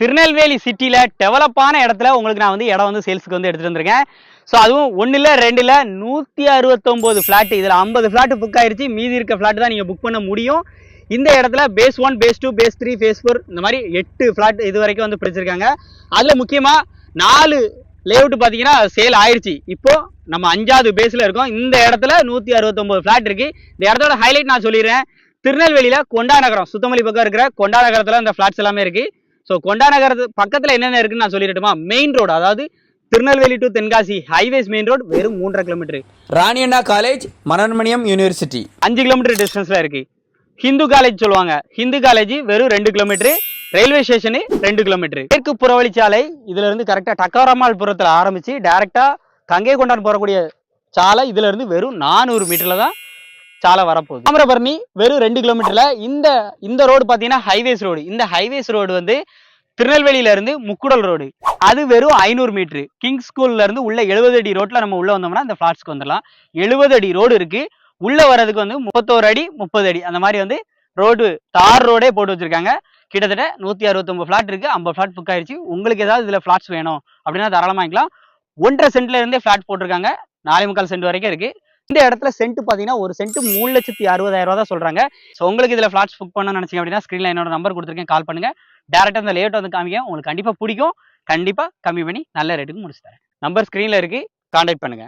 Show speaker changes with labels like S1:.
S1: திருநெல்வேலி சிட்டியில் டெவலப்பான இடத்துல உங்களுக்கு நான் வந்து இடம் வந்து சேல்ஸுக்கு வந்து எடுத்துகிட்டு வந்திருக்கேன். ஸோ அதுவும் 1 இல்லை 2 இல்லை 169 ஃப்ளாட்டு. இதில் 50 ஃப்ளாட்டு புக் ஆயிடுச்சு. மீதி இருக்க ஃப்ளாட்டு தான் நீங்கள் புக் பண்ண முடியும். இந்த இடத்துல பேஸ் 1, பேஸ் 2, பேஸ் 3, பேஸ் 4 இந்த மாதிரி 8 ஃப்ளாட் இது வரைக்கும் வந்து பிடிச்சிருக்காங்க. அதில் முக்கியமாக 4 லேஅவுட் பார்த்தீங்கன்னா சேல் ஆயிடுச்சு. இப்போ நம்ம 5வது பேஸில் இருக்கோம். இந்த இடத்துல 169 ஃப்ளாட் இருக்குது. இந்த இடத்தோட ஹைலைட் நான் சொல்லிடுறேன். திருநெல்வேலியில் கொண்டா நகரம் சுத்தமல்லி பக்கம் இருக்கிற கொண்டா நகரத்தில் இந்த ஃப்ளாட்ஸ் எல்லாமே இருக்குது. ஸோ கொண்டா நகரத்து பக்கத்தில் என்னென்ன இருக்குன்னு நான் சொல்லிட்டுமா, மெயின் ரோடு, அதாவது Tirunelveli to Tenkasi highways main road வெறும் 3.5 kilometre.
S2: ராணியண்ணா college, Manonmaniam university 5
S1: kilometre டிஸ்டன்ஸ்ல இருக்கு. ஹிந்து காலேஜ் சொல்லுவாங்க, ஹிந்து காலேஜ் வெறும் 2 கிலோமீட்டர். Railway station 2 kilometre. மேற்கு புறவழிச்சாலை இதுல இருந்து கரெக்டா டக்காரமால் புறத்தில் ஆரம்பிச்சு டைரக்டா கங்கை கொண்டான் போறக்கூடிய சாலை இதுல இருந்து வெறும் 400 மீட்டர்ல தான் சாலை வரப்போகுது. தாமிரபரணி வெறும் 2 கிலோமீட்டர்ல. இந்த ரோடு பாத்தீங்கன்னா ஹைவேஸ் ரோடு. இந்த ஹைவேஸ் ரோடு வந்து திருநெல்வேலியில இருந்து முக்குடல் ரோடு, அது வெறும் 500 மீட்டர். கிங் ஸ்கூல்ல இருந்து உள்ள 70 அடி ரோட்ல நம்ம உள்ள வந்தோம்னா இந்த பிளாட்ஸ்க்கு வந்துடலாம். 70 அடி ரோடு இருக்கு. உள்ள வர்றதுக்கு வந்து 31 அடி 30 அடி அந்த மாதிரி வந்து ரோடு தார் ரோடே போட்டு வச்சிருக்காங்க. கிட்டத்தட்ட 169 ஃபிளாட் இருக்கு. 50 ஃபிளாட் புக் ஆயிடுச்சு. உங்களுக்கு ஏதாவது இதுல ஃபிளாட்ஸ் வேணும் அப்படின்னா தாராளமா வாங்கிக்கலாம். 1.5 சென்ட்ல இருந்தே ஃபிளாட் போட்டிருக்காங்க. 4.25 சென்ட் வரைக்கும் இருக்கு. இந்த இடத்துல சென்ட் பாத்தீங்கன்னா ஒரு சென்ட் 3,60,000 ரூபா தான் சொல்றாங்க. ஸோ உங்களுக்கு இதுல ஃபிளாட்ஸ் புக் பண்ணணும்னு நினைச்சீங்க அப்படின்னா ஸ்கிரீன்ல என்னோட நம்பர் கொடுத்துருக்கேன், கால் பண்ணுங்க. டேரக்டா இந்த லேஅவுட் வந்து காமிக்க உங்களுக்கு கண்டிப்பா பிடிக்கும். கண்டிப்பா கம்மி பண்ணி நல்ல ரேட்டுக்கு முடிச்சு தரேன். நம்பர் ஸ்கிரீன்ல இருக்கு, கான்டாக்ட் பண்ணுங்க.